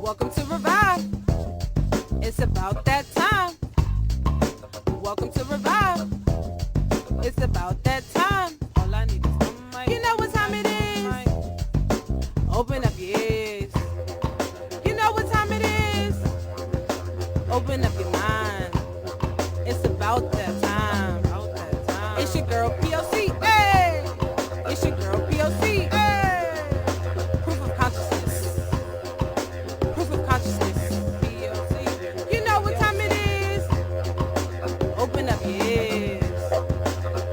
Welcome to Revive. It's about that time. Welcome to Revive. It's about that time. All I need is one mic. You know what time it is. Open up your ears. You know what time it is. Open up your mind. It's about that time. It's your girl P.O.C. Hey! It's your girl P.O.C. Hey! Proof of consciousness. Proof of consciousness. P.O.C. You know what time it is. Open up your ears.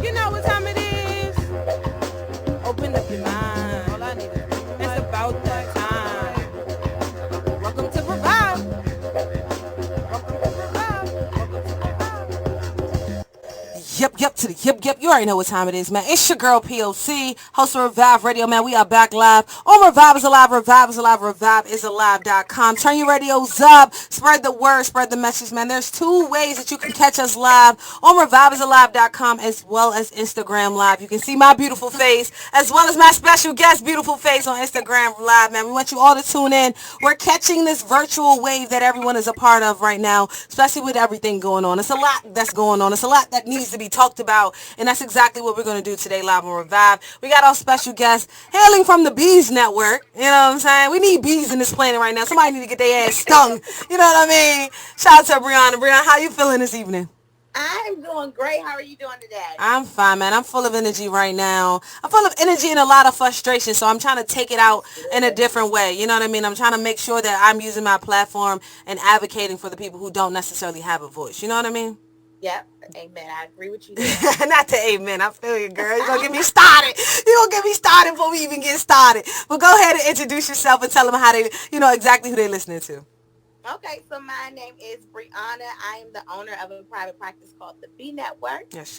You know what time it is. Open up your mind. All I need is it's about that time. Welcome to Revive. Welcome to Revive. Welcome to Revive. Yep, to the yep. You already know what time it is, man. It's your girl P.O.C, host of Revive Radio, man. We are back live on Revive is Alive, ReviveIsAlive.com. Turn your radios up, spread the word, spread the message, man. There's two ways that you can catch us live on ReviveIsAlive.com as well as Instagram Live. You can see my beautiful face as well as my special guest beautiful face on Instagram Live, man. We want you all to tune in. We're catching this virtual wave that everyone is a part of right now, especially with everything going on. It's a lot that's going on. It's a lot that needs to be talked about, and that's exactly what we're going to do today live on Revive. We got our special guest hailing from the Bees Network. You know what I'm saying? We need bees in this planet right now. Somebody need to get their ass stung. You know what I mean? Shout out to Briana. Briana, how you feeling this evening? I'm doing great. How are you doing today? I'm fine, man. I'm full of energy right now. I'm full of energy and a lot of frustration, so I'm trying to take it out in a different way. You know what I mean? I'm trying to make sure that I'm using my platform and advocating for the people who don't necessarily have a voice. You know what I mean? Yep. Amen. I agree with you. Not the amen. I feel you, girl. You're going to get me started. You're going to get me started before we even get started. But go ahead and introduce yourself and tell them how they, exactly who they're listening to. Okay, so my name is Briana. I am the owner of a private practice called the B Network. Yes.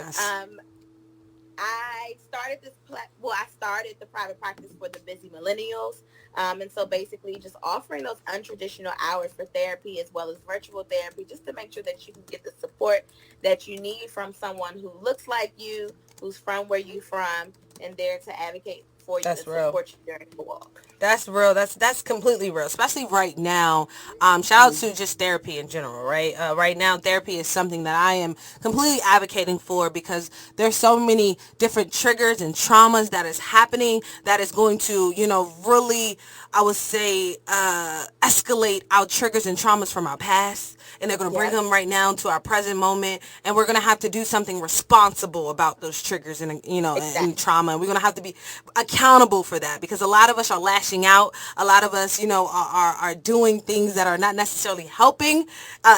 I started I started the private practice for the busy millennials. And so basically just offering those untraditional hours for therapy as well as virtual therapy, just to make sure that you can get the support that you need from someone who looks like you, who's from where you're from, and there to advocate for you and support you during the walk. That's real. That's completely real, especially right now. Shout out to just therapy in general, right? Right now, therapy is something that I am completely advocating for because there's so many different triggers and traumas that is happening that is going to, really, I would say, escalate our triggers and traumas from our past. And they're going to bring them right now to our present moment. And we're going to have to do something responsible about those triggers and, and trauma. And we're going to have to be accountable for that because a lot of us are lashing out. A lot of us, are doing things that are not necessarily helping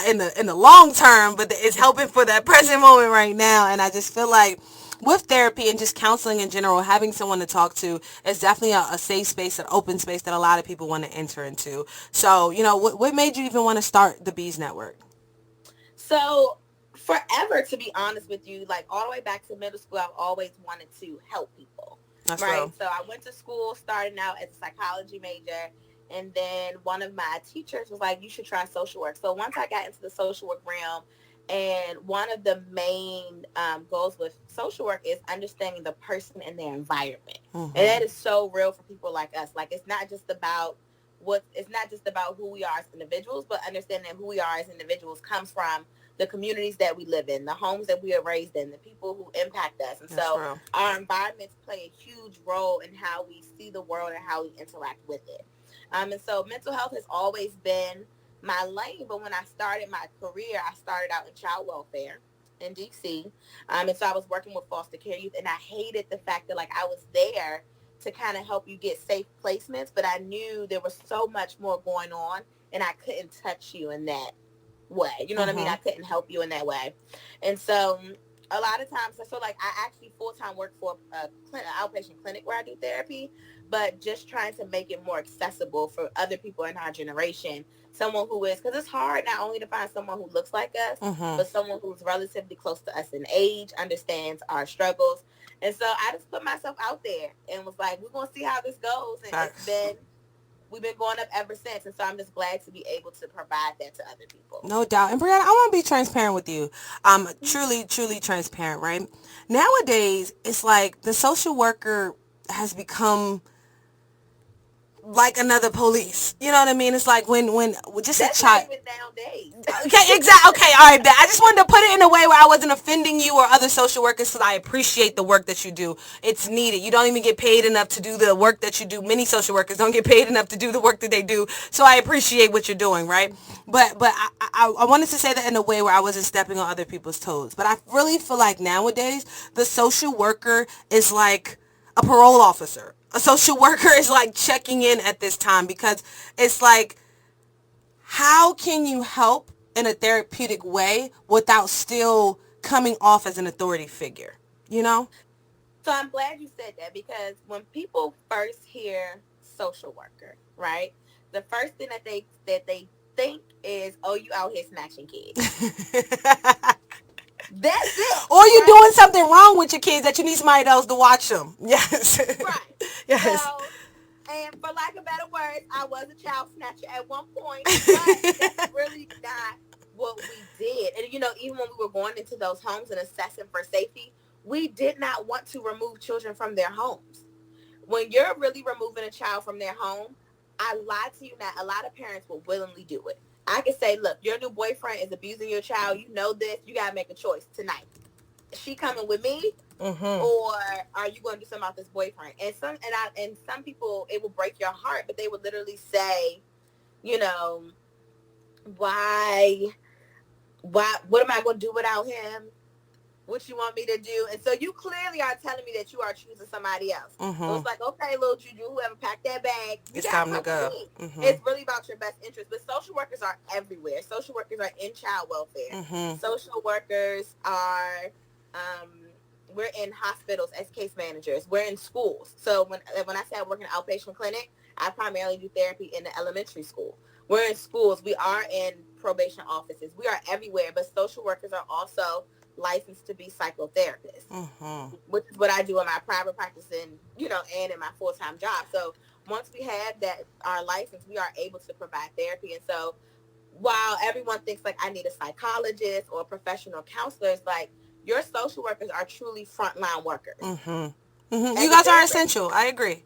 in the long term, but it's helping for that present moment right now. And I just feel like with therapy and just counseling in general, having someone to talk to is definitely a safe space, an open space that a lot of people want to enter into. So, what made you even want to start the Bees Network? So forever, to be honest with you, like all the way back to middle school, I've always wanted to help people. That's right. Real. So I went to school starting out as a psychology major. And then one of my teachers was like, you should try social work. So once I got into the social work realm, and one of the main goals with social work is understanding the person and their environment. Mm-hmm. And that is so real for people like us. Like, it's not just about who we are as individuals, but understanding who we are as individuals comes from the communities that we live in, the homes that we are raised in, the people who impact us. And so our environments play a huge role in how we see the world and how we interact with it. And so mental health has always been my lane, but when I started my career, I started out in child welfare in DC, and so I was working with foster care youth, and I hated the fact that I was there to kind of help you get safe placements, but I knew there was so much more going on, and I couldn't touch you in that way. You know what I mean? I couldn't help you in that way, and so a lot of times, I actually full-time work for an outpatient clinic where I do therapy, but just trying to make it more accessible for other people in our generation. Someone who is, because it's hard not only to find someone who looks like us, but someone who's relatively close to us in age, understands our struggles. And so I just put myself out there and was like, we're going to see how this goes. And we've been going up ever since. And so I'm just glad to be able to provide that to other people. No doubt. And Brianna, I want to be transparent with you. Truly, truly transparent, right? Nowadays, it's like the social worker has become like another police. You know what I mean? It's like when just That's a not child. even nowadays. Okay, exactly. Okay, all right. I just wanted to put it in a way where I wasn't offending you or other social workers, because I appreciate the work that you do. It's needed. You don't even get paid enough to do the work that you do. Many social workers don't get paid enough to do the work that they do. So I appreciate what you're doing, right? But I wanted to say that in a way where I wasn't stepping on other people's toes. But I really feel like nowadays the social worker is like a parole officer. A social worker is like checking in at this time, because it's like, how can you help in a therapeutic way without still coming off as an authority figure? You know? So I'm glad you said that, because when people first hear social worker, right, the first thing that they think is, oh, you out here snatching kids. That's it, Or you're right? doing something wrong with your kids that you need somebody else to watch them. Yes. Right. Yes. So, and for lack of better words, I was a child snatcher at one point, but that's really not what we did. And even when we were going into those homes and assessing for safety, we did not want to remove children from their homes. When you're really removing a child from their home, I lied to you not. A lot of parents will willingly do it. I can say, look, your new boyfriend is abusing your child. You know this. You got to make a choice tonight. Is she coming with me? Or are you going to do something about this boyfriend? And some people, it will break your heart, but they would literally say, you know, why, what am I going to do without him? What you want me to do? And so you clearly are telling me that you are choosing somebody else. So it's like, okay, little Juju, whoever, pack that bag. It's time to go. It's really about your best interest. But social workers are everywhere. Social workers are in child welfare. Social workers are, we're in hospitals as case managers. We're in schools. So when I say I work in an outpatient clinic, I primarily do therapy in the elementary school. We're in schools. We are in probation offices. We are everywhere. But social workers are also licensed to be psychotherapists, which is what I do in my private practice and in my full-time job. So once we have that, our license, we are able to provide therapy. And so while everyone thinks like I need a psychologist or a professional counselor, it's like your social workers are truly frontline workers. You guys are essential. I agree.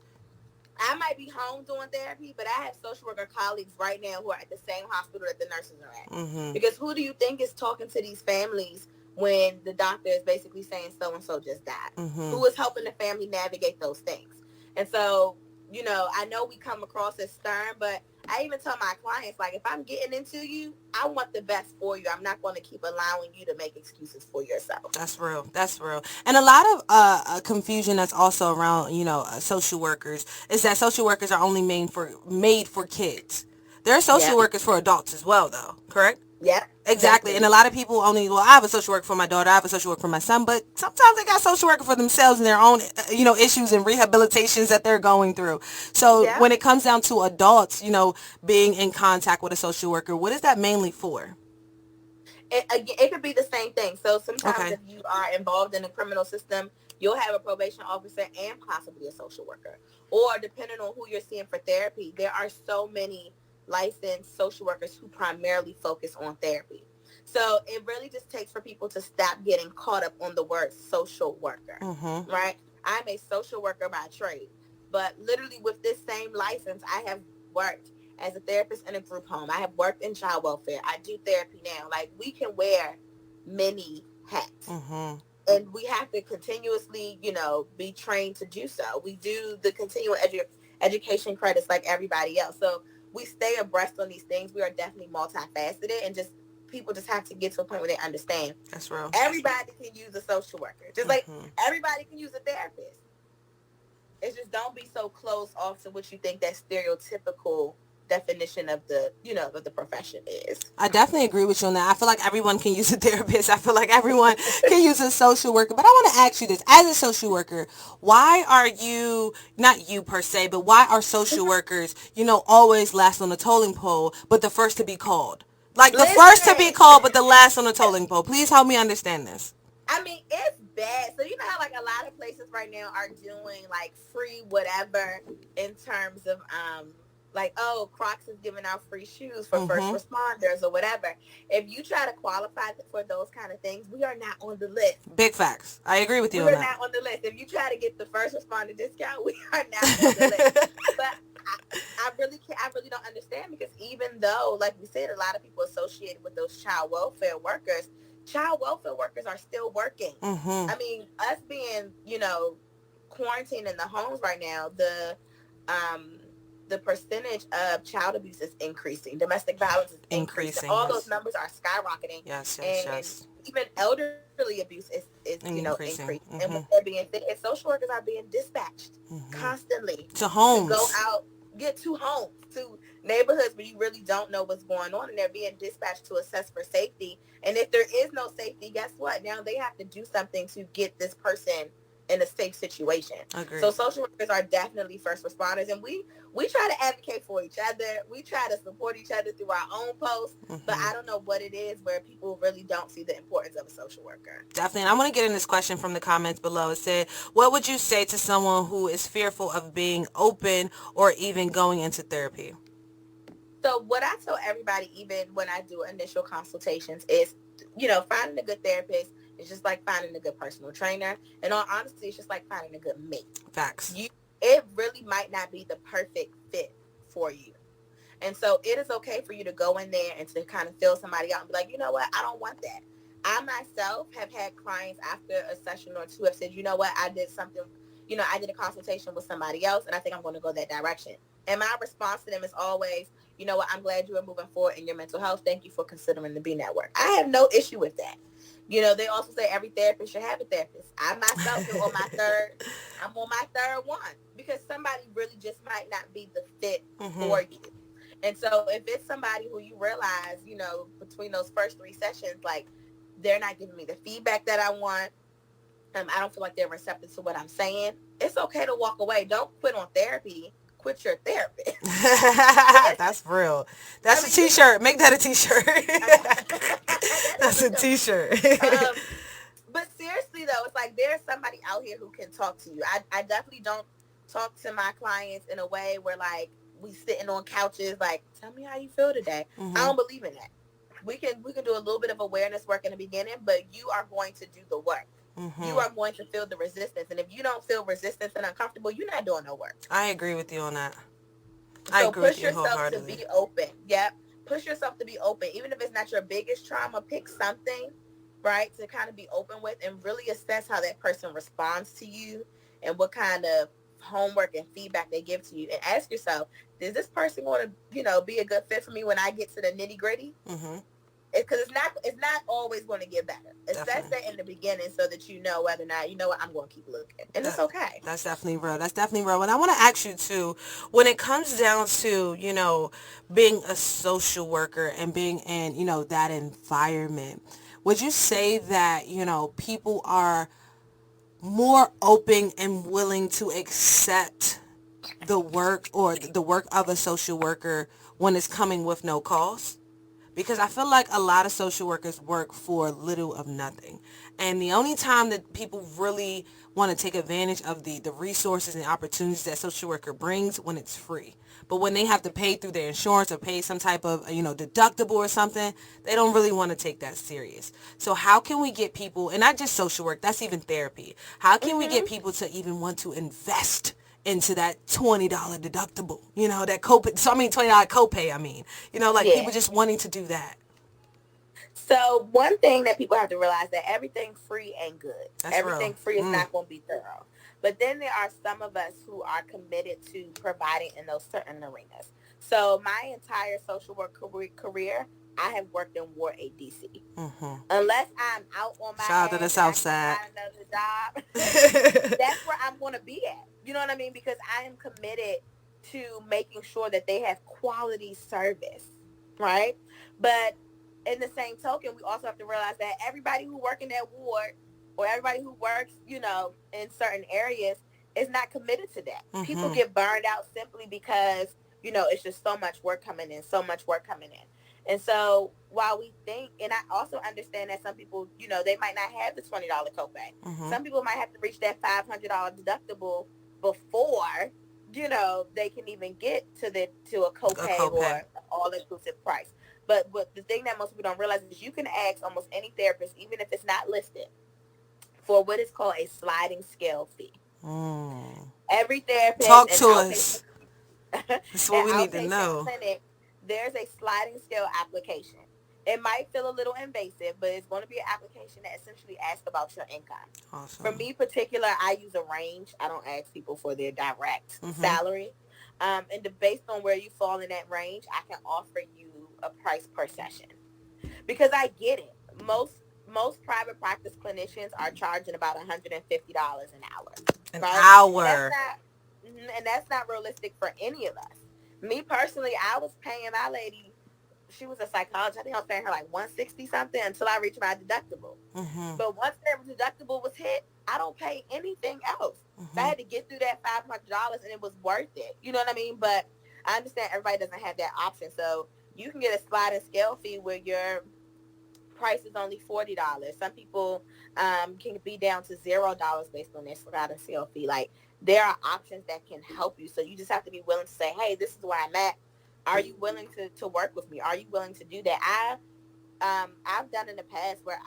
I might be home doing therapy, but I have social worker colleagues right now who are at the same hospital that the nurses are at. Because who do you think is talking to these families when the doctor is basically saying so-and-so just died? Who is helping the family navigate those things? And so, I know we come across as stern, but I even tell my clients, like, if I'm getting into you, I want the best for you. I'm not going to keep allowing you to make excuses for yourself. That's real. That's real. And a lot of confusion that's also around, social workers is that social workers are only made for kids. There are social workers for adults as well, though. Correct? Yeah. Exactly. And a lot of people I have a social worker for my daughter, I have a social worker for my son, but sometimes they got social worker for themselves and their own, issues and rehabilitations that they're going through. So when it comes down to adults, being in contact with a social worker, what is that mainly for? It could be the same thing. So sometimes if you are involved in the criminal system, you'll have a probation officer and possibly a social worker. Or depending on who you're seeing for therapy, there are so many licensed social workers who primarily focus on therapy. So it really just takes for people to stop getting caught up on the word social worker, right? I'm a social worker by trade, but literally with this same license, I have worked as a therapist in a group home. I have worked in child welfare. I do therapy now. Like, we can wear many hats. And we have to continuously, be trained to do so. We do the continual education credits like everybody else. So we stay abreast on these things. We are definitely multifaceted, and just people just have to get to a point where they understand. That's real. Everybody can use a social worker, just like everybody can use a therapist. It's just, don't be so closed off to what you think that stereotypical definition of the of the profession is. I definitely agree with you on that. I feel like everyone can use a therapist. I feel like everyone can use a social worker. But I want to ask you this. As a social worker, why are you, not you per se, but why are social workers, always last on the tolling pole, but the first to be called? Like, the first to be called, but the last on the tolling pole. Please help me understand this. I mean, it's bad. So how like a lot of places right now are doing like free whatever in terms of Like, oh, Crocs is giving out free shoes for first Mm-hmm. responders or whatever. If you try to qualify for those kind of things, we are not on the list. Big facts. I agree with you We on are that. not on the list. If you try to get the first responder discount, we are not on the list. But I really can't, I really don't understand, because even though, like we said, a lot of people associated with those child welfare workers are still working. Mm-hmm. I mean, us being, quarantined in the homes right now, um the percentage of child abuse is increasing, domestic violence is increasing, Increasing, all those yes. numbers are skyrocketing, Yes, yes, and yes. even elderly abuse is increasing. Increasing. And what Mm-hmm. they're being said, and social workers are being dispatched Mm-hmm. constantly To to go homes. out, get to homes, to neighborhoods where you really don't know what's going on, and they're being dispatched to assess for safety. And if there is no safety, guess what? Now they have to do something to get this person in a safe situation. So Agreed. social workers are definitely first responders, and we try to advocate for each other. We try to support each other through our own posts, but Mm-hmm. I don't know what it is where people really don't see the importance of a social worker. Definitely. And I want to get in this question from the comments below. It said, what would you say to someone who is fearful of being open or even going into therapy? So what I tell everybody, even when I do initial consultations, is, finding a good therapist is just like finding a good personal trainer. And all honesty, it's just like finding a good mate. Facts. It really might not be the perfect fit for you. And so it is okay for you to go in there and to kind of feel somebody out and be like, you know what, I don't want that. I myself have had clients after a session or two have said, you know what, I did something, I did a consultation with somebody else, and I think I'm going to go that direction. And my response to them is always, you know what, I'm glad you are moving forward in your mental health. Thank you for considering the B network. I have no issue with that. They also say every therapist should have a therapist. I myself am on my third one, because somebody really just might not be the fit Mm-hmm. for you. And so if it's somebody who you realize, between those first three sessions, like, they're not giving me the feedback that I want, I don't feel like they're receptive to what I'm saying, it's okay to walk away. Don't quit on therapy. Quit your therapist. That's real. I That's a mean, t-shirt. Make that a t-shirt. that That's is a a good one. t-shirt. But seriously though, it's like there's somebody out here who can talk to you. I definitely don't talk to my clients in a way where, like, we sitting on couches like, tell me how you feel today. I Mm-hmm. don't believe in that. We can do a little bit of awareness work in the beginning, but you are going to do the work. You Mm-hmm. are going to feel the resistance. And if you don't feel resistance and uncomfortable, you're not doing no work. I agree with you on that. I So agree with push you yourself to wholeheartedly. be open. Yep. Push yourself to be open. Even if it's not your biggest trauma, pick something, right, to kind of be open with, and really assess how that person responds to you and what kind of homework and feedback they give to you. And ask yourself, is this person going to, be a good fit for me when I get to the nitty gritty? Mm-hmm. Because it's not always going to get better. Assess Definitely. that in the beginning so that you know whether or not, what, I'm going to keep looking. And it's okay. That's definitely real. That's definitely real. And I want to ask you too, when it comes down to, being a social worker and being in, that environment, would you say that, people are more open and willing to accept the work or the work of a social worker when it's coming with no cost? Because I feel like a lot of social workers work for little of nothing. And the only time that people really want to take advantage of the resources and opportunities that social worker brings when it's free. But when they have to pay through their insurance or pay some type of, deductible or something, they don't really want to take that serious. So how can we get people, and not just social work, that's even therapy. How can we get Mm-hmm. people to even want to invest into that $20 deductible, that copay, so I mean $20 copay, like Yeah. people just wanting to do that. So one thing that people have to realize, that everything free ain't good. That's real. Everything free is not going to be thorough. But then there are some of us who are committed to providing in those certain arenas. So my entire social work career, I have worked in Ward 8 DC. Mm-hmm. Unless I'm out on my Shout out to the ass and South I Side. can find another job, that's where I'm going to be at. You know what I mean? Because I am committed to making sure that they have quality service, right? But in the same token, we also have to realize that everybody who work in that ward, or everybody who works, in certain areas, is not committed to that. Mm-hmm. People get burned out simply because, it's just so much work coming in, so much work coming in. And so while we think, and I also understand that some people, they might not have the $20 copay. Mm-hmm. Some people might have to reach that $500 deductible before they can even get to a A copay copay. or all inclusive price. But the thing that most people don't realize is you can ask almost any therapist, even if it's not listed, for what is called a sliding scale fee. Mm. Every therapist Talk and to outpatient us. an That's what we need to outpatient know. clinic, there's a sliding scale application. It might feel a little invasive, but it's going to be an application that essentially asks about your income. For Awesome. me, particular, I use a range. I don't ask people for their direct Mm-hmm. salary. Based on where you fall in that range, I can offer you a price per session because I get it. Most private practice clinicians are charging about $150 an hour, An right? And that's hour. not and that's not realistic for any of us. Me personally, I was paying my lady. She was a psychologist. I think I was paying her like 160 something until I reached my deductible. Mm-hmm. But once that deductible was hit, I don't pay anything else. So I Mm-hmm. had to get through that $500, and it was worth it. You know what I mean? But I understand everybody doesn't have that option. So you can get a sliding scale fee where your price is only $40. Some people can be down to $0 based on their sliding scale fee. Like there are options that can help you. So you just have to be willing to say, hey, this is where I'm at. Are you willing to work with me? Are you willing to do that? I've done in the past where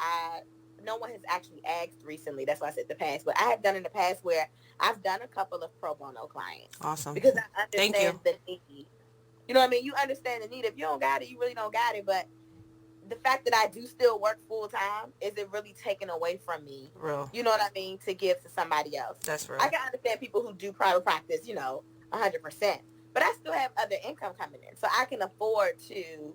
no one has actually asked recently. That's why I said the past, but I have done in the past where I've done a couple of pro bono clients Awesome. because I Thank you. understand the need. You know what I mean? You understand the need. If you don't got it, you really don't got it. But the fact that I do still work full time isn't really taken away from me. Real. You know what I mean? To give to somebody else. That's I real. can understand people who do private practice, 100%. But I still have other income coming in. So I can afford to,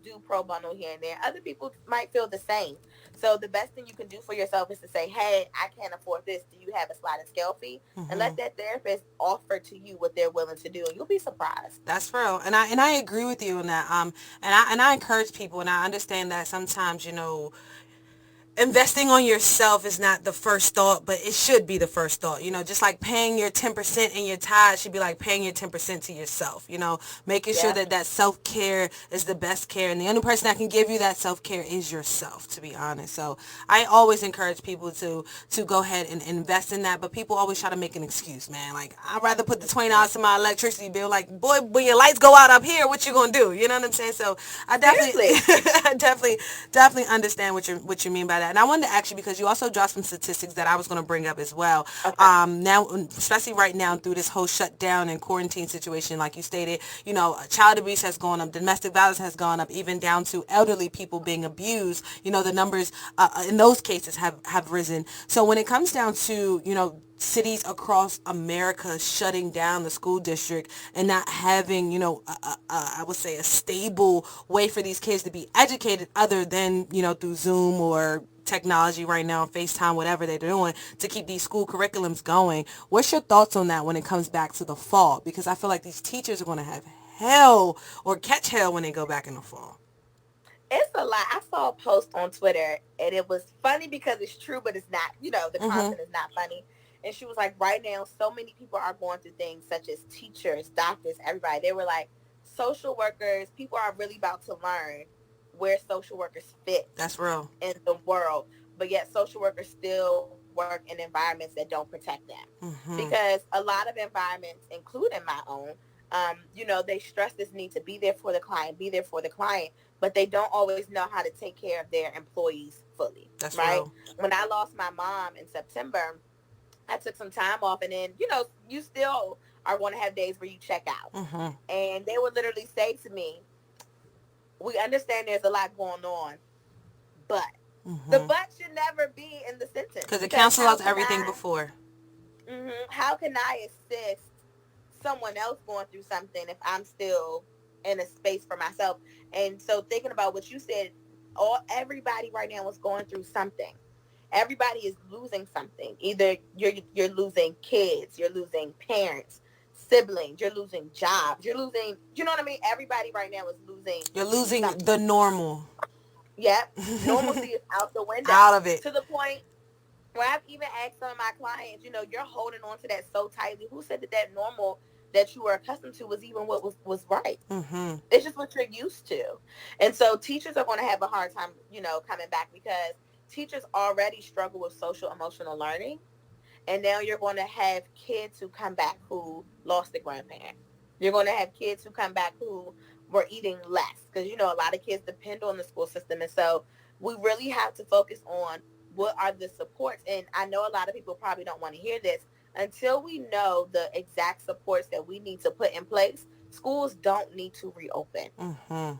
do pro bono here and there. Other people might feel the same. So the best thing you can do for yourself is to say, hey, I can't afford this. Do you have a sliding scale fee? And Mm-hmm. let that therapist offer to you what they're willing to do. And you'll be surprised. That's real, and I agree with you on that. And I encourage people, and I understand that sometimes investing on yourself is not the first thought, but it should be the first thought. Just like paying your 10% in your tithe should be like paying your 10% to yourself. Making sure Yeah. that self-care is the best care. And the only person that can give you that self-care is yourself, to be honest. So I always encourage people to go ahead and invest in that. But people always try to make an excuse, man. Like, I'd rather put the $20 in my electricity bill. Like, boy, when your lights go out up here, what you gonna do? You know what I'm saying? So I definitely, Seriously. I definitely understand what you mean by that. And I wanted to ask you, because you also dropped some statistics that I was going to bring up as well. Okay. Now, especially right now through this whole shutdown and quarantine situation, like you stated, child abuse has gone up, domestic violence has gone up, even down to elderly people being abused. The numbers in those cases have risen. So when it comes down to, cities across America shutting down the school district and not having, I would say a stable way for these kids to be educated other than, through Zoom or technology right now, FaceTime, whatever they're doing to keep these school curriculums going. What's your thoughts on that when it comes back to the fall? Because I feel like these teachers are going to have hell or catch hell when they go back in the fall. It's a lot. I saw a post on Twitter and it was funny because it's true, but it's not, the Mm-hmm. content is not funny. And she was like, right now, so many people are going through things such as teachers, doctors, everybody. They were like, social workers, people are really about to learn where social workers fit That's real. in the world. But yet social workers still work in environments that don't protect them. Mm-hmm. Because a lot of environments, including my own, they stress this need to be there for the client, be there for the client, but they don't always know how to take care of their employees fully, That's right? real. When I lost my mom in September, I took some time off, and then, you still are going to have days where you check out. Mm-hmm. And they would literally say to me, we understand there's a lot going on, but the Mm-hmm. but should never be in the sentence Because it because cancels out everything before. how can I assist someone else going through something if I'm still in a space for myself? And so thinking about what you said, everybody right now is going through something. Everybody is losing something. Either you're losing kids, you're losing parents, siblings, you're losing jobs, you're losing, you know what I mean? Everybody right now is losing You're losing something. the normal. Yep. Normalcy is out the window Out of it. to the point where I've even asked some of my clients, you're holding on to that so tightly. Who said that normal that you were accustomed to was even what was right? Mm-hmm. It's just what you're used to. And so teachers are going to have a hard time, coming back because teachers already struggle with social emotional learning. And now you're going to have kids who come back who lost a grandparent. You're going to have kids who come back who were eating less, because you know a lot of kids depend on the school system, and so we really have to focus on what are the supports. And I know a lot of people probably don't want to hear this. Until we know the exact supports that we need to put in place, schools don't need to reopen. Mm-hmm.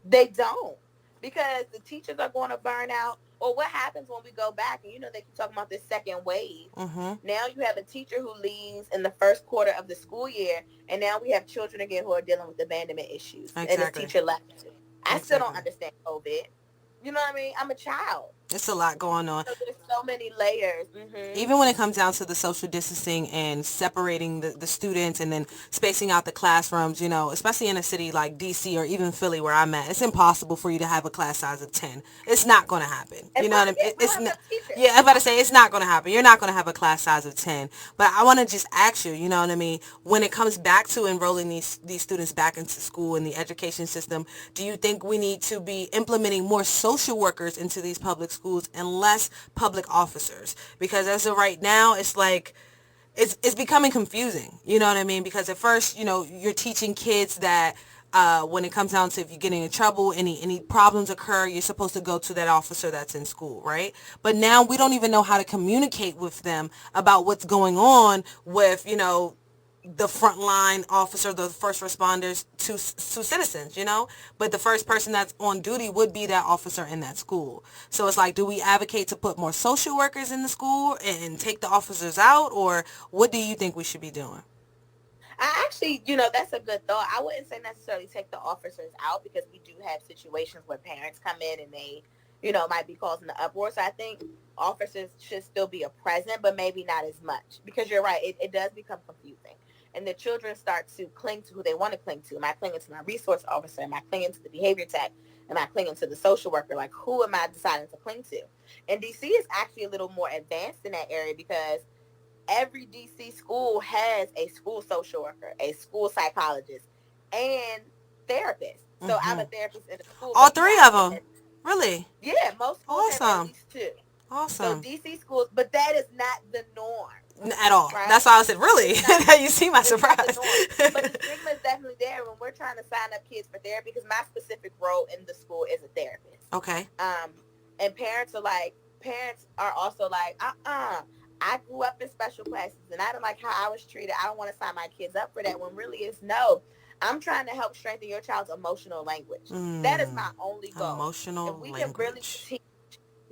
They don't, because the teachers are going to burn out. Or what happens when we go back and, you know, they keep talking about this second wave. Mm-hmm. Now you have a teacher who leaves in the first quarter of the school year, and now we have children again who are dealing with abandonment issues. Exactly. And the teacher left. I still don't understand COVID. You know what I mean? I'm a child. It's a lot going on. So there's so many layers. Mm-hmm. Even when it comes down to the social distancing and separating the students and then spacing out the classrooms, you know, especially in a city like D.C. or even Philly where I'm at, it's impossible for you to have a class size of 10. It's not going to happen. You know what I mean? It's not, yeah, I'm about to say it's not going to happen. You're not going to have a class size of 10. But I want to just ask you, you know what I mean, when it comes back to enrolling these students back into school in the education system, do you think we need to be implementing more social workers into these public schools and less public officers? Because as of right now, it's like it's becoming confusing. You know what I mean? Because at first, you know, you're teaching kids that when it comes down to if you're getting in trouble, any problems occur, you're supposed to go to that officer that's in school, right? But now we don't even know how to communicate with them about what's going on with, you know, the frontline officer, the first responders to citizens, you know, but the first person that's on duty would be that officer in that school. So it's like, do we advocate to put more social workers in the school and take the officers out, or what do you think we should be doing? I actually, you know, that's a good thought. I wouldn't say necessarily take the officers out, because we do have situations where parents come in and they, you know, might be causing the uproar. So I think officers should still be a present, but maybe not as much, because you're right. It does become confusing. And the children start to cling to who they want to cling to. Am I clinging to my resource officer? Am I clinging to the behavior tech? Am I clinging to the social worker? Like, who am I deciding to cling to? And DC is actually a little more advanced in that area, because every DC school has a school social worker, a school psychologist, and therapist. So I'm a therapist in the school. All three of them? Really? Yeah, most schools have at least two. Awesome. So DC schools, but that is not the norm. At all. Right? That's why I said, really? You see my surprise. But the stigma is definitely there when we're trying to sign up kids for therapy, because my specific role in the school is a therapist. Okay. And parents are also like, I grew up in special classes and I don't like how I was treated. I don't want to sign my kids up for that, when really it's no. I'm trying to help strengthen your child's emotional language. That is my only goal. Emotional language. If we can really teach,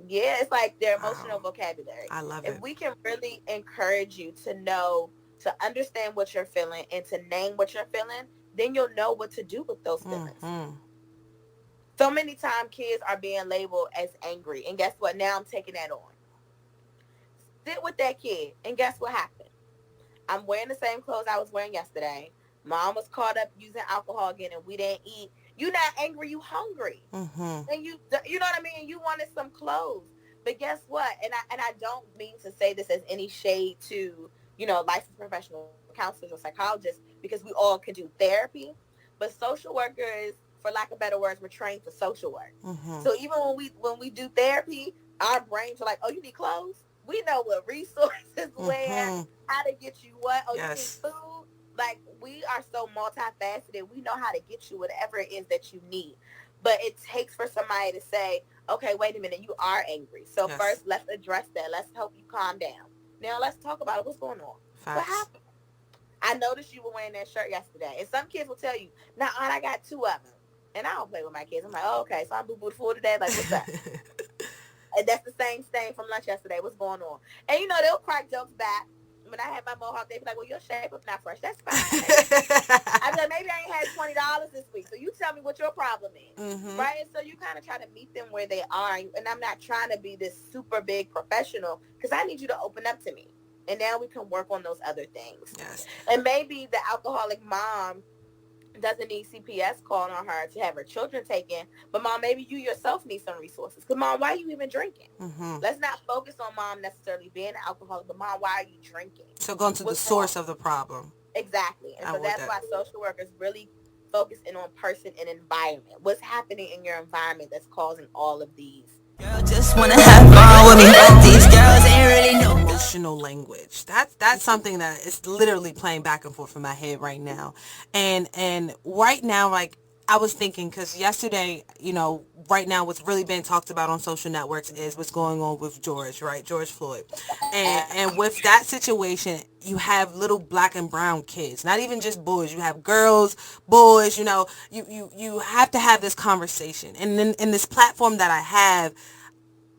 yeah, it's like their emotional vocabulary. I love it. If we can really encourage you to know, to understand what you're feeling and to name what you're feeling, then you'll know what to do with those feelings. Mm-hmm. So many times kids are being labeled as angry. And guess what? Now I'm taking that on. Sit with that kid. And guess what happened? I'm wearing the same clothes I was wearing yesterday. Mom was caught up using alcohol again and we didn't eat. You're not angry, you hungry. Mm-hmm. And you know what I mean? You wanted some clothes. But guess what? And I don't mean to say this as any shade to, you know, licensed professional counselors or psychologists, because we all can do therapy. But social workers, for lack of better words, we're trained for social work. Mm-hmm. So even when we do therapy, our brains are like, oh, you need clothes? We know what resources wear, how to get you what. Oh, yes. You need food? Like, we are so multifaceted. We know how to get you whatever it is that you need. But it takes for somebody to say, okay, wait a minute, you are angry. So first, let's address that. Let's help you calm down. Now let's talk about it. What's going on? Facts. What happened? I noticed you were wearing that shirt yesterday. And some kids will tell you, nah, Aunt, I got two of them. And I don't play with my kids. I'm like, oh, okay, so I'm boo-boo full today. Like, what's up? And that's the same stain from lunch yesterday. What's going on? And, you know, they'll crack jokes back. When I had my mohawk, they'd be like, well, your shape is not fresh. That's fine. I'd be like, maybe I ain't had $20 this week. So you tell me what your problem is. Mm-hmm. Right? And so you kind of try to meet them where they are. And I'm not trying to be this super big professional, because I need you to open up to me. And now we can work on those other things. Yes. And maybe the alcoholic mom doesn't need CPS called on her to have her children taken, but mom, maybe you yourself need some resources. Because mom, why are you even drinking? Mm-hmm. Let's not focus on mom necessarily being an alcoholic, but mom, why are you drinking? So going to the source of the problem. Exactly. And so that's why social workers really focus in on person and environment. What's happening in your environment that's causing all of these? Girl, just wanna have fun with me. These girls ain't really know. emotional language. That's something that is literally playing back and forth in my head right now. And right now, like, I was thinking, because yesterday, right now what's really being talked about on social networks is what's going on with George, right? George Floyd. And with that situation, you have little black and brown kids, not even just boys. You have girls, boys, you have to have this conversation. And then in this platform that I have,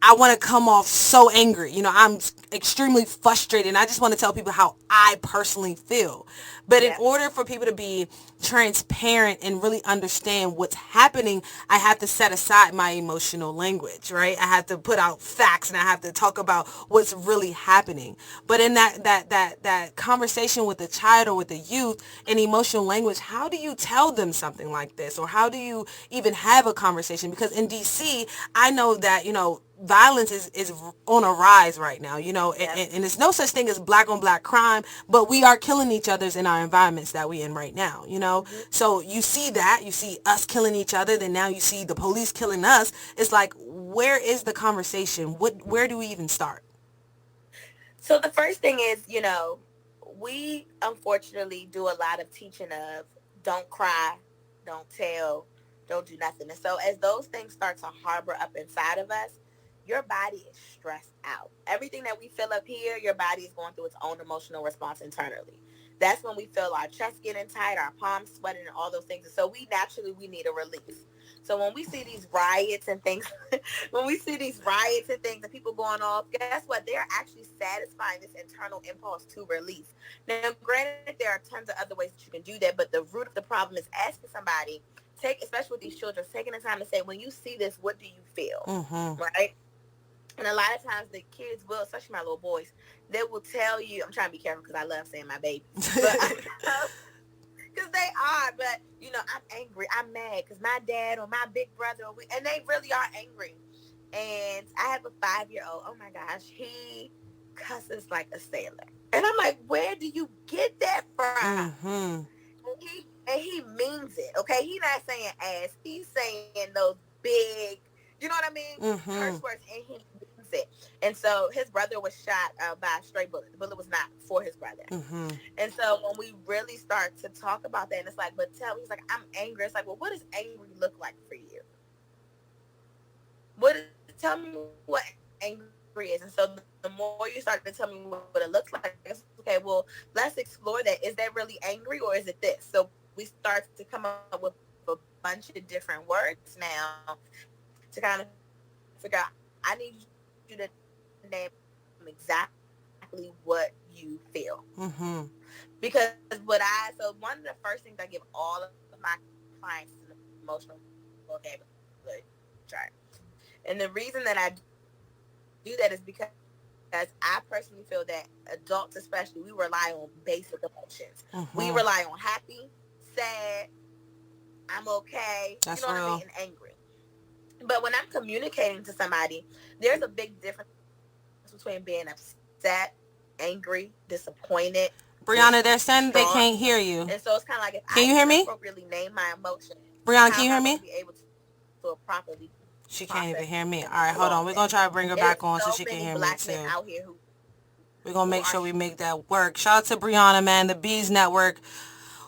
I want to come off so angry. I'm extremely frustrated, and I just want to tell people how I personally feel. But in order for people to be transparent and really understand what's happening, I have to set aside my emotional language, right? I have to put out facts, and I have to talk about what's really happening. But in that conversation with the child or with the youth in emotional language, how do you tell them something like this? Or how do you even have a conversation? Because in DC, I know that, violence is on a rise right now, and there's no such thing as black on black crime, but we are killing each other in our environments that we in right now, So you see that, you see us killing each other, then now you see the police killing us. It's like, where is the conversation? Where do we even start? So the first thing is, we unfortunately do a lot of teaching of don't cry, don't tell, don't do nothing. And so as those things start to harbor up inside of us, your body is stressed out. Everything that we feel up here, your body is going through its own emotional response internally. That's when we feel our chest getting tight, our palms sweating, and all those things. And so we need a release. So when we see these riots and things, and people going off, guess what? They're actually satisfying this internal impulse to release. Now, granted, there are tons of other ways that you can do that, but the root of the problem is asking somebody, especially with these children, taking the time to say, when you see this, what do you feel? Mm-hmm. Right? And a lot of times the kids will, especially my little boys, they will tell you, I'm trying to be careful because I love saying my babies, because they are, but, I'm angry, I'm mad because my dad or my big brother, and they really are angry. And I have a 5-year-old, oh my gosh, he cusses like a sailor. And I'm like, where do you get that from? Mm-hmm. And he means it, okay? He's not saying ass, he's saying those big, you know what I mean? Mm-hmm. Curse words, and he means it. And so his brother was shot by a stray bullet. The bullet was not for his brother. Mm-hmm. And so when we really start to talk about that, and it's like, but he's like, I'm angry. It's like, well, what does angry look like for you? Tell me what angry is. And so the more you start to tell me what it looks like, it's okay, well, let's explore that. Is that really angry, or is it this? So we start to come up with a bunch of different words now to kind of figure out, I need you to name exactly what you feel. Mm-hmm. Because so one of the first things I give all of my clients is an emotional vocabulary chart. And the reason that I do that is because I personally feel that adults especially, we rely on basic emotions. Mm-hmm. We rely on happy, sad, I'm okay, That's what real. I mean, and angry. But when I'm communicating to somebody, there's a big difference between being upset, angry, disappointed. Briana, they're saying they can't hear you. And so it's kind of like, if can you hear me? Appropriately name my emotion. Briana, can you hear me? Be able to properly. She can't even hear me. All right, hold on. We're going to try to bring her back on so she can hear me too. We're going to make sure we make that work. Shout out to Briana, man, the Bees Network.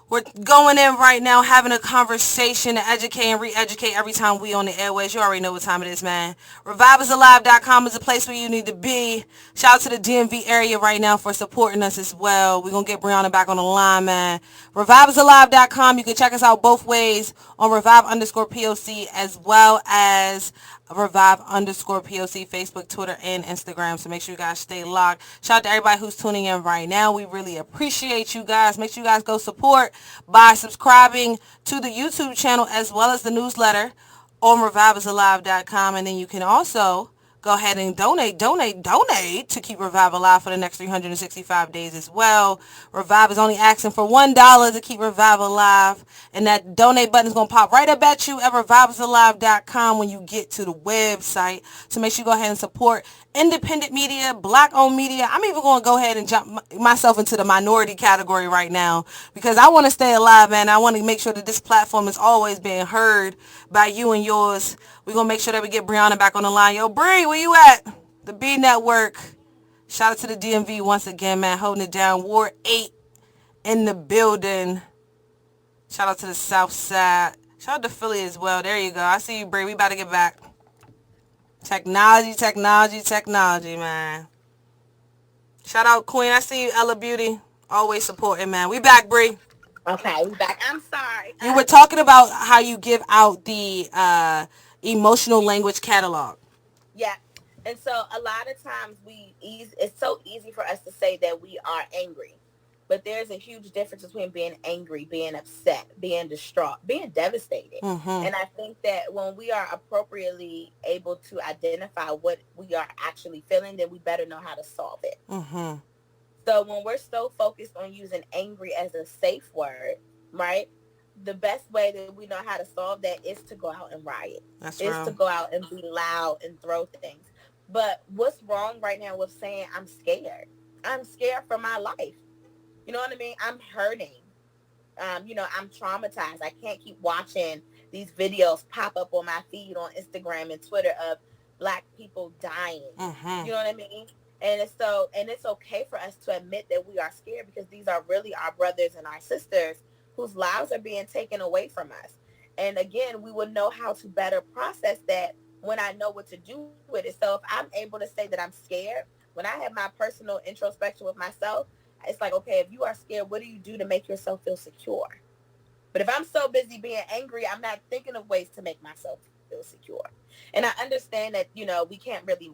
We're going in right now, having a conversation to educate and re-educate every time we on the airways. You already know what time it is, man. ReviveIsAlive.com is the place where you need to be. Shout out to the DMV area right now for supporting us as well. We're going to get Briana back on the line, man. ReviveIsAlive.com. You can check us out both ways on Revive_P.O.C. as well as Revive_P.O.C. Facebook, Twitter, and Instagram. So make sure you guys stay locked. Shout out to everybody who's tuning in right now. We really appreciate you guys. Make sure you guys go support by subscribing to the YouTube channel as well as the newsletter on ReviveIsAlive.com. And then you can also go ahead and donate to keep Revive alive for the next 365 days as well. Revive is only asking for $1 to keep Revive alive. And that donate button is going to pop right up at you at ReviveIsAlive.com when you get to the website. So make sure you go ahead and support independent media, black-owned media. I'm even going to go ahead and jump myself into the minority category right now because I want to stay alive, man. I want to make sure that this platform is always being heard by you and yours. We're going to make sure that we get Briana back on the line. Yo, Bree, where you at? The B Network. Shout out to the DMV once again, man, holding it down. Ward 8 in the building. Shout out to the South Side. Shout out to Philly as well. There you go. I see you, Bree. We about to get back. Technology, man. Shout out, Queen. I see you, Ella Beauty. Always supporting, man. We back, Bree. Okay, we back. I'm sorry. You were talking about how you give out the emotional language catalog. Yeah. And so a lot of times it's so easy for us to say that we are angry. But there's a huge difference between being angry, being upset, being distraught, being devastated. Mm-hmm. And I think that when we are appropriately able to identify what we are actually feeling, then we better know how to solve it. Mm-hmm. So when we're so focused on using angry as a safe word, right? The best way that we know how to solve that is to go out and riot. That's is real. to go out and be loud and throw things. But what's wrong right now with saying I'm scared? I'm scared for my life. You know what I mean? I'm hurting. I'm traumatized. I can't keep watching these videos pop up on my feed on Instagram and Twitter of Black people dying. Mm-hmm. You know what I mean? And it's okay for us to admit that we are scared because these are really our brothers and our sisters whose lives are being taken away from us. And again, we will know how to better process that when I know what to do with it. So if I'm able to say that I'm scared, when I have my personal introspection with myself, it's like, okay, if you are scared, what do you do to make yourself feel secure? But if I'm so busy being angry, I'm not thinking of ways to make myself feel secure. And I understand that, we can't really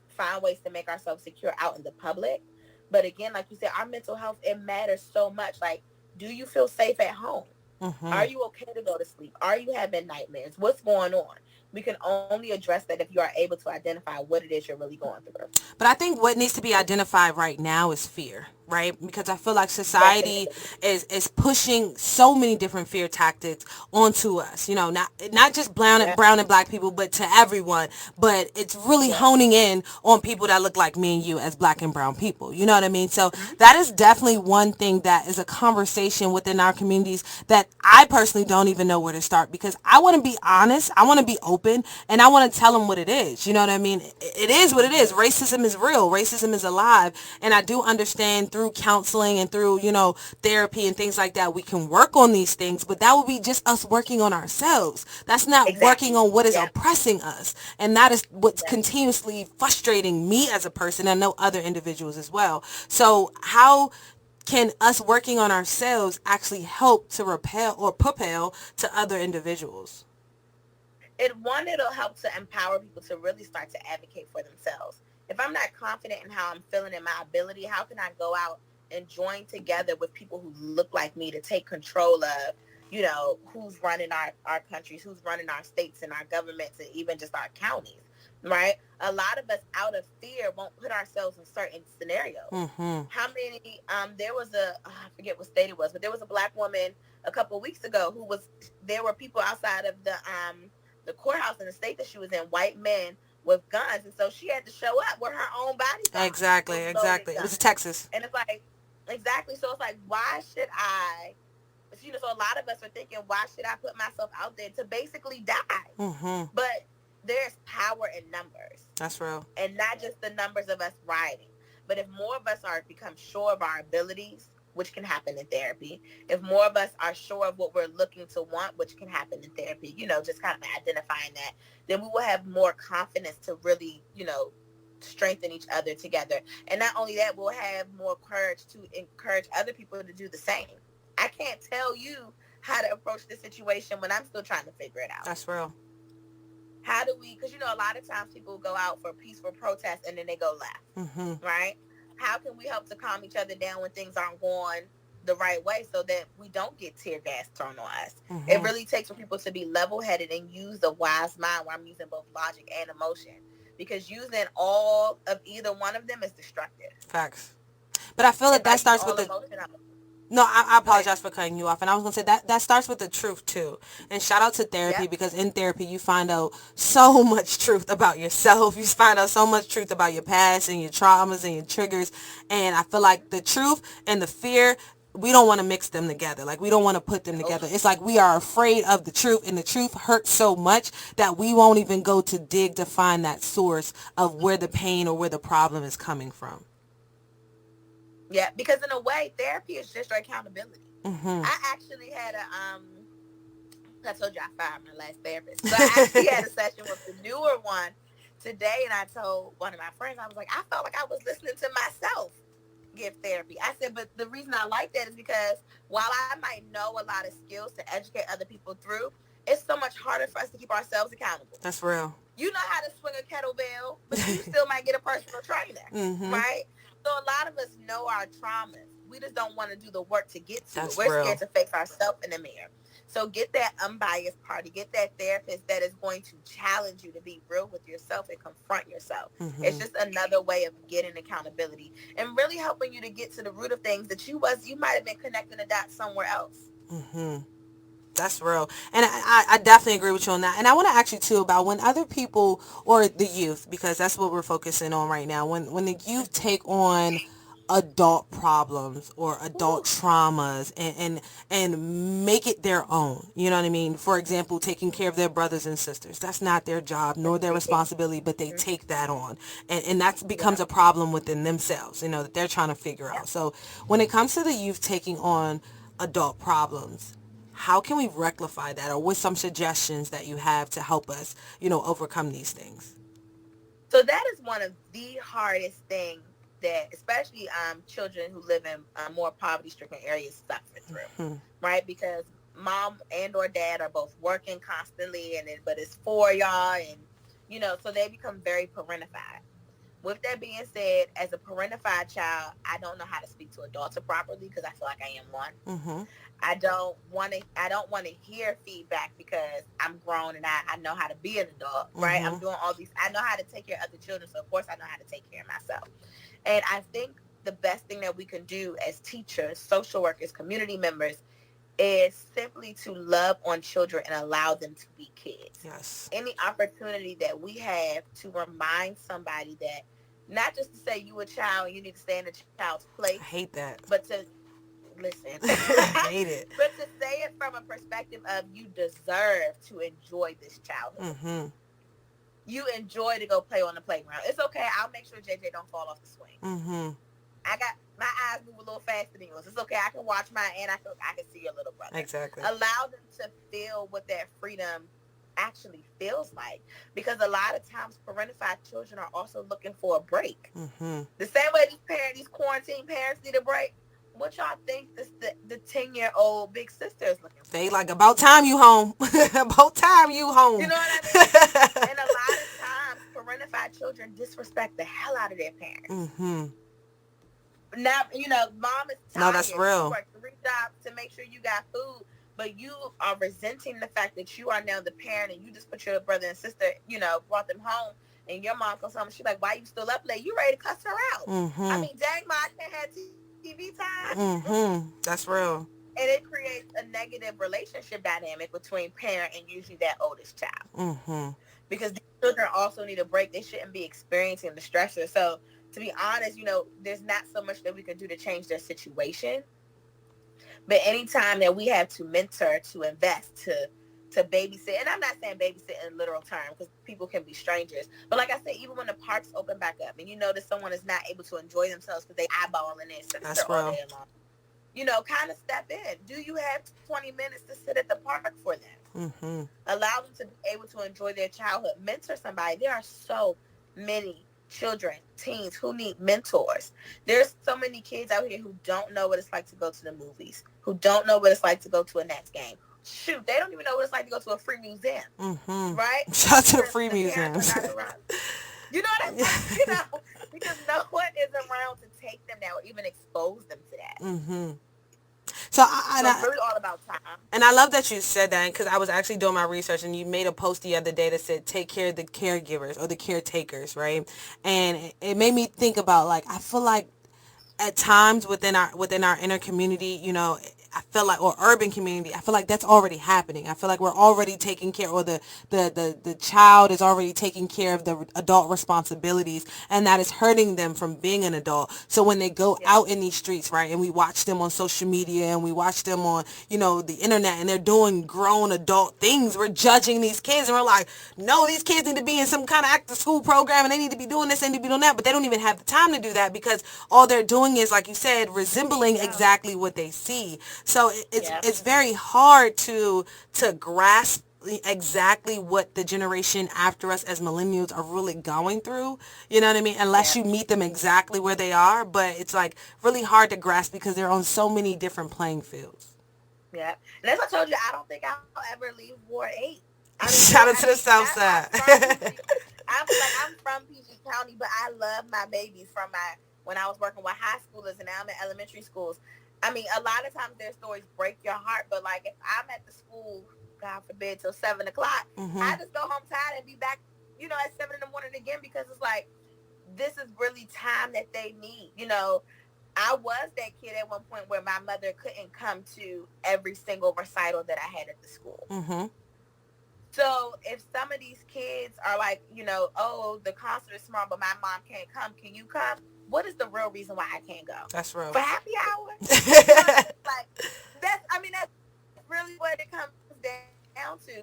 find ways to make ourselves secure out in the public. But again, like you said, our mental health, it matters so much. Like, do you feel safe at home? Mm-hmm. Are you okay to go to sleep? Are you having nightmares? What's going on? We can only address that if you are able to identify what it is you're really going through. But I think what needs to be identified right now is fear, right? Because I feel like society is pushing so many different fear tactics onto us. Not just brown and Black people, but to everyone. But it's really honing in on people that look like me and you as Black and brown people. You know what I mean? So that is definitely one thing that is a conversation within our communities that I personally don't even know where to start, because I want to be honest, I want to be open, and I want to tell them what it is. You know what I mean? It is what it is. Racism is real. Racism is alive. And I do understand through counseling and through, therapy and things like that, we can work on these things, but that would be just us working on ourselves. That's not working on what is oppressing us. And that is what's continuously frustrating me as a person. I know other individuals as well. So how can us working on ourselves actually help to repel or propel to other individuals? It'll help to empower people to really start to advocate for themselves. If I'm not confident in how I'm feeling and my ability, how can I go out and join together with people who look like me to take control of, who's running our countries, who's running our states and our governments and even just our counties, right? A lot of us out of fear won't put ourselves in certain scenarios. Mm-hmm. How many, there was I forget what state it was, but there was a Black woman a couple of weeks ago there were people outside of the courthouse in the state that she was in, white men with guns, and so she had to show up with her own body. Exactly. It was Texas. And it's like, exactly. So it's like, why should I, so a lot of us are thinking, why should I put myself out there to basically die? Mm-hmm. But there's power in numbers. That's real. And not just the numbers of us rioting. But if more of us become sure of our abilities, which can happen in therapy, if more of us are sure of what we're looking to want, which can happen in therapy, just kind of identifying that, then we will have more confidence to really, strengthen each other together. And not only that, we'll have more courage to encourage other people to do the same. I can't tell you how to approach this situation when I'm still trying to figure it out. That's real. How do we, because, a lot of times people go out for peaceful protest and then they go left, mm-hmm. right? How can we help to calm each other down when things aren't going the right way so that we don't get tear gas thrown on us? Mm-hmm. It really takes for people to be level-headed and use the wise mind, where I'm using both logic and emotion, because using all of either one of them is destructive. Facts. But I feel that starts with the... No, I apologize for cutting you off. And I was going to say that starts with the truth, too. And shout out to therapy, because in therapy, you find out so much truth about yourself. You find out so much truth about your past and your traumas and your triggers. And I feel like the truth and the fear, we don't want to mix them together. Like, we don't want to put them together. It's like we are afraid of the truth, and the truth hurts so much that we won't even go to dig to find that source of where the pain or where the problem is coming from. Yeah, because in a way, therapy is just your accountability. Mm-hmm. I actually had I told you I fired my last therapist. So I actually had a session with the newer one today, and I told one of my friends, I was like, I felt like I was listening to myself give therapy. I said, but the reason I like that is because while I might know a lot of skills to educate other people through, it's so much harder for us to keep ourselves accountable. That's real. You know how to swing a kettlebell, but you still might get a personal trainer, Mm-hmm. right? So a lot of us know our traumas. We just don't want to do the work to get to That's it. We're real. scared to face ourselves in the mirror. So get that unbiased party. Get that therapist that is going to challenge you to be real with yourself and confront yourself. Mm-hmm. It's just another way of getting accountability and really helping you to get to the root of things that you might have been connecting the dots somewhere else. Mm-hmm. That's real. And I definitely agree with you on that. And I want to ask you, too, about when other people, or the youth, because that's what we're focusing on right now, when the youth take on adult problems or adult traumas and make it their own. You know what I mean? For example, taking care of their brothers and sisters. That's not their job nor their responsibility, but they take that on. And that becomes a problem within themselves, that they're trying to figure out. So when it comes to the youth taking on adult problems, how can we rectify that, or what's some suggestions that you have to help us, overcome these things? So that is one of the hardest things that especially children who live in more poverty-stricken areas suffer through, right? Because mom and or dad are both working constantly, but it's for y'all, and so they become very parentified. With that being said, as a parentified child, I don't know how to speak to adults properly because I feel like I am one. Mm-hmm. I don't want to hear feedback because I'm grown and I know how to be an adult, right? I'm doing all these. I know how to take care of other children, so of course I know how to take care of myself. And I think the best thing that we can do as teachers, social workers, community members is simply to love on children and allow them to be kids. Yes. Any opportunity that we have to remind somebody that, not just to say you a child and you need to stay in the child's place. I hate that. But to listen. I hate it. But to say it from a perspective of you deserve to enjoy this childhood. Mm-hmm. You enjoy to go play on the playground. It's okay. I'll make sure JJ don't fall off the swing. Mm-hmm. I got my eyes move a little faster than yours. It's okay. I can watch mine and I can see your little brother. Exactly. Allow them to feel what that freedom actually feels like, because a lot of times parentified children are also looking for a break. Mm-hmm. The same way these quarantine parents need a break. What y'all think the 10-year-old big sister is looking for? They like, about time you home. About time you home. You know what I mean? And a lot of times parentified children disrespect the hell out of their parents. Mm-hmm. Now, mom is tired. No, that's real. She worked 3 jobs to make sure you got food, but you are resenting the fact that you are now the parent and you just put your brother and sister, brought them home, and your mom comes home and she's like, why you still up late? You ready to cuss her out. Mm-hmm. I mean, dang, ma, I can't have TV time. Mm-hmm. That's real. And it creates a negative relationship dynamic between parent and usually that oldest child. Mm-hmm. Because the children also need a break. They shouldn't be experiencing the stressor. So to be honest, there's not so much that we can do to change their situation. But anytime that we have to mentor, to invest, to babysit, and I'm not saying babysit in literal terms because people can be strangers. But like I said, even when the parks open back up and you notice someone is not able to enjoy themselves because they eyeballing their sister all day long, kind of step in. Do you have 20 minutes to sit at the park for them? Mm-hmm. Allow them to be able to enjoy their childhood. Mentor somebody. There are so many children, teens who need mentors. There's so many kids out here who don't know what it's like to go to the movies, who don't know what it's like to go to a Nets game. Shoot, they don't even know what it's like to go to a free museum. Mm-hmm. Right? Shout out to the free museums. You know what I mean? Because no one is around to take them there or even expose them to that. Mm-hmm. So it's really all about time. And I love that you said that, because I was actually doing my research and you made a post the other day that said take care of the caregivers or the caretakers, right? And it made me think about, like, I feel like at times within our inner community, I feel like, or urban community, I feel like that's already happening. I feel like we're already taking care, or the child is already taking care of the adult responsibilities, and that is hurting them from being an adult. So when they go Yeah. out in these streets, right, and we watch them on social media and we watch them on, the internet, and they're doing grown adult things, we're judging these kids, and we're like, no, these kids need to be in some kind of after school program, and they need to be doing this, they need to be doing that, but they don't even have the time to do that because all they're doing is, like you said, resembling Yeah. exactly what they see. So it's Yeah. it's very hard to grasp exactly what the generation after us as millennials are really going through. You know what I mean? Unless Yeah. you meet them exactly where they are, but it's like really hard to grasp because they're on so many different playing fields. Yeah. And as I told you, I don't think I'll ever leave Ward 8. Shout out to the South I'm Side. from PG. I'm from PG County, but I love my babies from when I was working with high schoolers and now I'm in elementary schools. I mean, a lot of times their stories break your heart, but like if I'm at the school, God forbid, till 7 o'clock, I just go home tired and be back, at 7 in the morning again because it's like this is really time that they need. I was that kid at one point where my mother couldn't come to every single recital that I had at the school. So if some of these kids are like, oh, the concert is tomorrow, but my mom can't come. Can you come? What is the real reason why I can't go? That's real. For happy hour? That's really what it comes down to.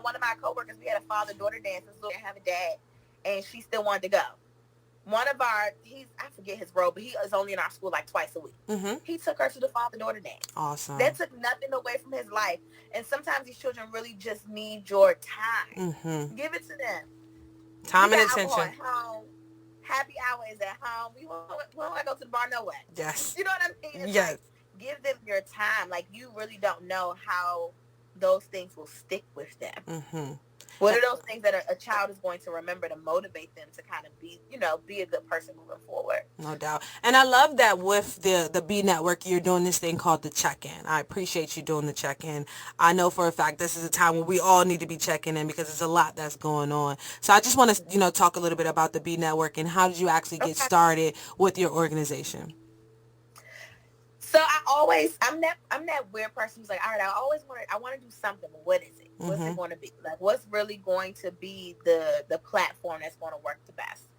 One of my coworkers, we had a father-daughter dance. This little have a dad, and she still wanted to go. One of I forget his role, but he is only in our school like twice a week. He took her to the father-daughter dance. Awesome. That took nothing away from his life. And sometimes these children really just need your time. Give it to them. Time and attention. At home. Happy hour is at home. We won't go to the bar no way. Yes. You know what I mean? It's yes. Like, give them your time. Like, you really don't know how those things will stick with them. What are those things that a child is going to remember to motivate them to kind of be a good person moving forward? No doubt. And I love that with the B Network, you're doing this thing called the check-in. I appreciate you doing the check-in. I know for a fact this is a time where we all need to be checking in because there's a lot that's going on. So I just want to, talk a little bit about the B Network and how did you actually get started with your organization? So I'm that weird person who's like, all right, I want to do something, but what is it? What's it going to be? Like, what's really going to be the platform that's going to work the best?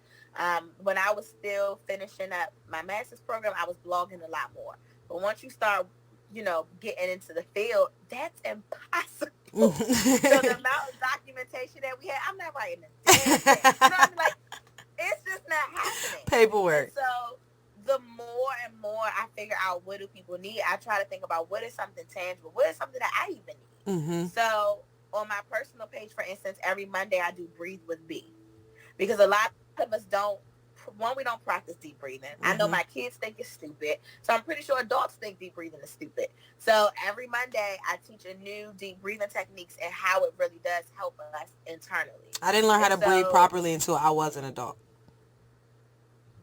When I was still finishing up my master's program, I was blogging a lot more. But once you start, getting into the field, that's impossible. So the amount of documentation that we had, I'm not writing a damn thing. You know what I mean? Like, it's just not happening. Paperwork. And so the more and more I figure out what do people need, I try to think about what is something tangible, what is something that I even need. So on my personal page, for instance, every Monday I do Breathe with B, because a lot of us we don't practice deep breathing. I know my kids think it's stupid, so I'm pretty sure adults think deep breathing is stupid. So every Monday I teach a new deep breathing techniques and how it really does help us internally. I didn't learn how to breathe properly until I was an adult.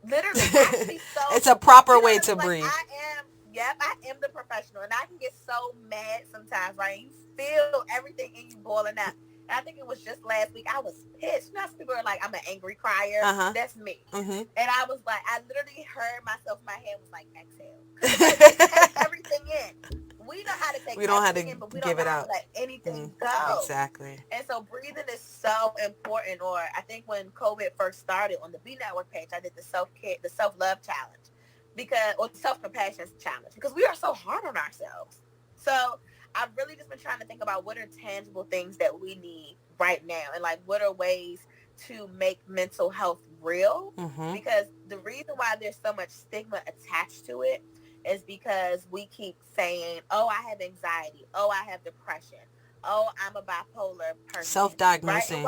Literally, actually, it's a proper way to breathe. I am the professional, and I can get so mad sometimes, right? You feel everything in you boiling up. And I think it was just last week, I was pissed. Some people are like, I'm an angry crier. That's me. And I was like, I literally heard myself, my head was like, exhale. Take everything in. We know how to take everything in, but we don't know how to let anything go. Exactly. And so breathing is so important. Or I think when COVID first started on the B Network page, I did the self-care, the self-love challenge, or the self-compassion challenge, because we are so hard on ourselves. So I've really just been trying to think about what are tangible things that we need right now, and like what are ways to make mental health real, because the reason why there's so much stigma attached to it is because we keep saying, oh, I have anxiety. Oh, I have depression. Oh, I'm a bipolar person. Self-diagnosing.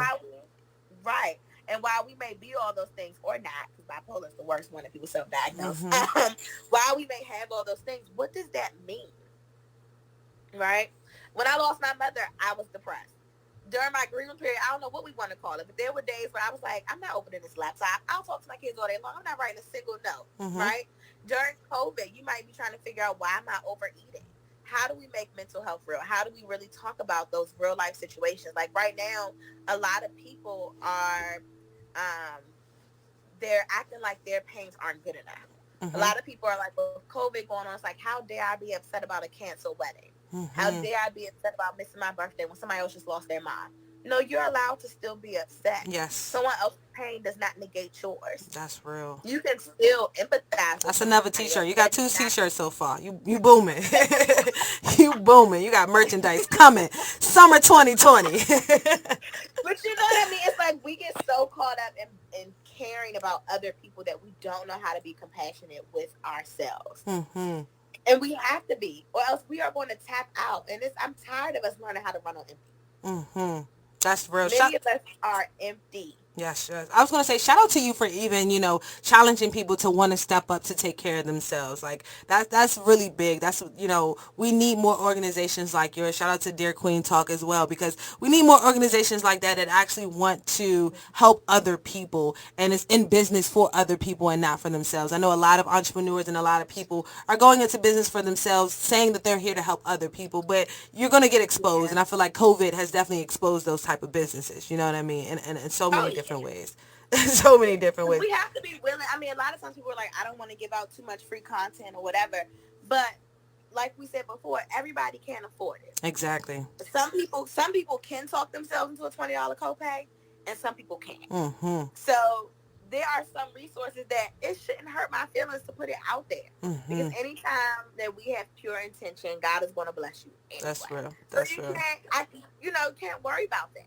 Right. And while we may be all those things or not, because bipolar is the worst one if people self-diagnose, while we may have all those things, what does that mean? Right? When I lost my mother, I was depressed. During my grieving period, I don't know what we want to call it, but there were days where I was like, I'm not opening this laptop. I'll talk to my kids all day long. I'm not writing a single note, right? During COVID, you might be trying to figure out, why am I overeating? How do we make mental health real? How do we really talk about those real life situations? Like right now, a lot of people are, they're acting like their pains aren't good enough. A lot of people are like, well, with COVID going on, it's like, how dare I be upset about a canceled wedding? How dare I be upset about missing my birthday when somebody else just lost their mind? No, you're allowed to still be upset. Yes. Someone else's pain does not negate yours. That's real. You can still empathize. That's another t-shirt. You got 2 t-shirts so far. You booming. You booming. You got merchandise coming. Summer 2020. But you know what I mean? It's like we get so caught up in caring about other people that we don't know how to be compassionate with ourselves. And we have to be, or else we are going to tap out. And I'm tired of us learning how to run on empty. That's real. Many of us are empty. Yes. I was going to say, shout out to you for even, challenging people to want to step up to take care of themselves. Like, that's really big. That's, we need more organizations like yours. Shout out to Dear Queen Talk as well, because we need more organizations like that actually want to help other people and is in business for other people and not for themselves. I know a lot of entrepreneurs and a lot of people are going into business for themselves, saying that they're here to help other people, but you're going to get exposed. And I feel like COVID has definitely exposed those type of businesses. You know what I mean? And so many different ways. So many different ways. We have to be willing. I mean, a lot of times people are like, I don't want to give out too much free content or whatever. But like we said before, everybody can't afford it. Exactly. Some people can talk themselves into a $20 copay, and some people can't. So there are some resources that it shouldn't hurt my feelings to put it out there. Because anytime that we have pure intention, God is going to bless you anyway. That's real. That's real. Can't worry about that.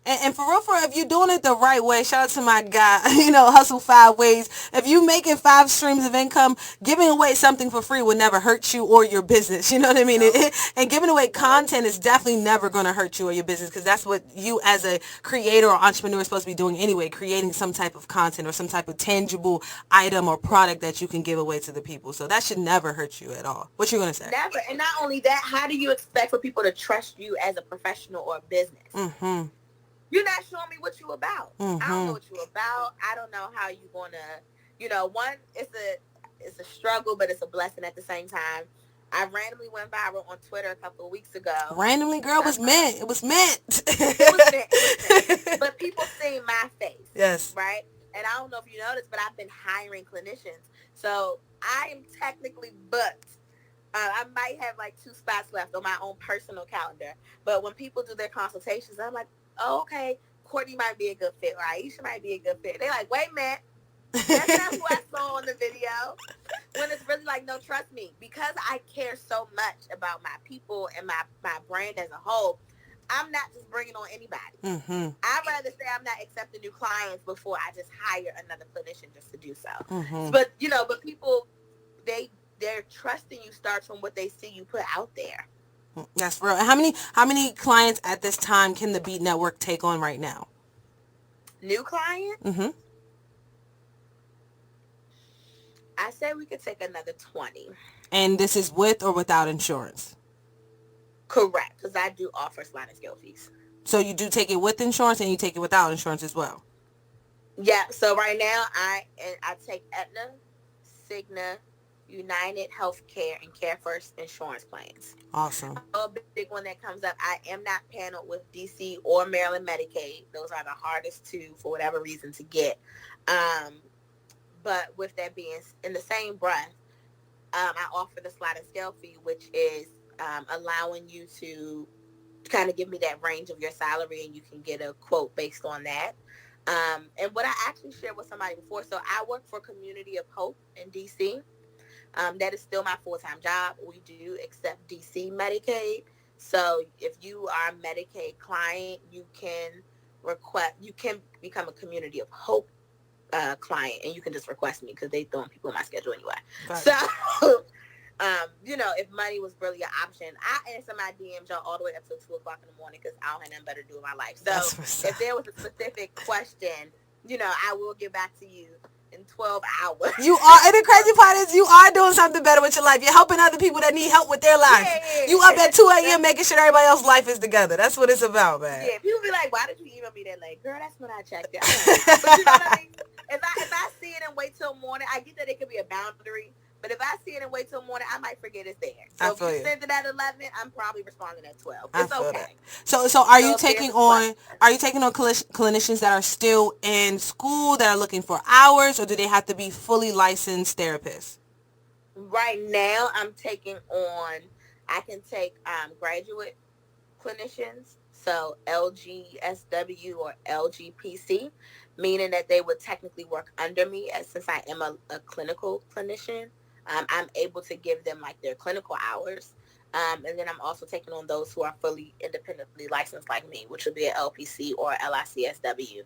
And for real, if you're doing it the right way, shout out to my guy, Hustle 5 Ways. If you making 5 streams of income, giving away something for free will never hurt you or your business. You know what I mean? And giving away content is definitely never going to hurt you or your business, because that's what you as a creator or entrepreneur is supposed to be doing anyway, creating some type of content or some type of tangible item or product that you can give away to the people. So that should never hurt you at all. What you going to say? Never. And not only that, how do you expect for people to trust you as a professional or a business? You're not showing me what you about. I don't know what you about. I don't know how you gonna, one, it's a struggle, but it's a blessing at the same time. I randomly went viral on Twitter a couple of weeks ago. Randomly, girl, was meant. It was meant. It was meant. But people see my face. Yes. Right? And I don't know if you noticed, but I've been hiring clinicians. So I am technically booked. I might have like 2 spots left on my own personal calendar. But when people do their consultations, I'm like, oh, okay, Courtney might be a good fit, or Aisha might be a good fit. They're like, wait a minute, that's not who I saw on the video. When it's really like, no, trust me, because I care so much about my people and my brand as a whole, I'm not just bringing on anybody. I'd rather say I'm not accepting new clients before I just hire another clinician just to do so. But, but people, their trusting you starts from what they see you put out there. That's real. And how many clients at this time can the Beat Network take on right now? New clients? I say we could take another 20. And this is with or without insurance? Correct, because I do offer sliding scale fees. So you do take it with insurance and you take it without insurance as well? Yeah, so right now I take Aetna, Cigna, United Healthcare, and Care First insurance plans. Awesome. A big one that comes up, I am not paneled with DC or Maryland Medicaid. Those are the hardest to, for whatever reason, to get. But with that being in the same breath, I offer the sliding scale fee, which is allowing you to kind of give me that range of your salary, and you can get a quote based on that. And what I actually shared with somebody before, so I work for Community of Hope in DC. That is still my full-time job. We do accept DC Medicaid. So if you are a Medicaid client, you can become a Community of Hope client, and you can just request me, because they throwing people in my schedule anyway. Right. So, if money was really an option, I answer my DMs all the way up till 2 o'clock in the morning, because I don't have nothing better to do with my life. So if there was a specific question, I will get back to you in 12 hours. You are, and the crazy part is you are doing something better with your life. You're helping other people that need help with their life. Yeah. You up at 2 a.m. making sure everybody else's life is together. That's what it's about, man. Yeah, people be like, why did you email me that late? Girl, that's when I checked it. But you know what I mean? If I see it and wait till morning, I get that it could be a boundary, But if I see it and wait till morning, I might forget it's there. I So if feel you you. send it at 11, I'm probably responding at 12. I It's feel okay. that. So are you if there's taking a on question. clinicians that are still in school that are looking for hours, or do they have to be fully licensed therapists? Right now, I'm taking on, I can take graduate clinicians, so LGSW or LGPC, meaning that they would technically work under me, as since I am a clinical clinician. I'm able to give them like their clinical hours. And then I'm also taking on those who are fully independently licensed like me, which would be an LPC or LICSW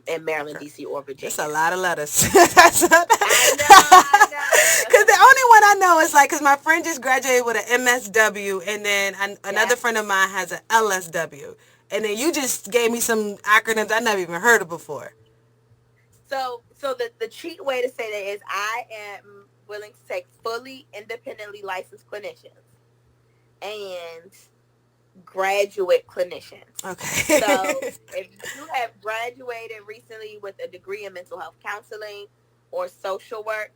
in Maryland, DC, or That's Virginia. a lot of letters. That's I know. Because the only one I know is like, because my friend just graduated with an MSW, and then another Yeah. friend of mine has an LSW. And then you just gave me some acronyms I never even heard of before. So the cheat way to say that is I am willing to take fully independently licensed clinicians and graduate clinicians. Okay. So if you have graduated recently with a degree in mental health counseling or social work,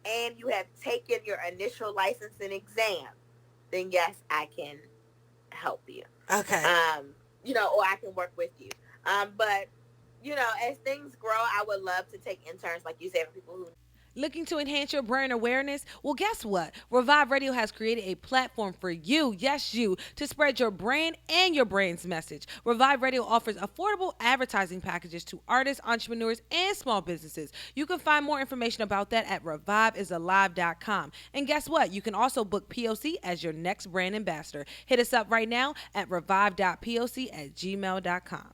and you have taken your initial licensing exam, then yes, I can help you. Okay. Or I can work with you. But as things grow, I would love to take interns, like you said, for people who. Looking to enhance your brand awareness? Well, guess what? Revive Radio has created a platform for you, yes, you, to spread your brand and your brand's message. Revive Radio offers affordable advertising packages to artists, entrepreneurs, and small businesses. You can find more information about that at reviveisalive.com. And guess what? You can also book P.O.C as your next brand ambassador. Hit us up right now at revive.poc@gmail.com.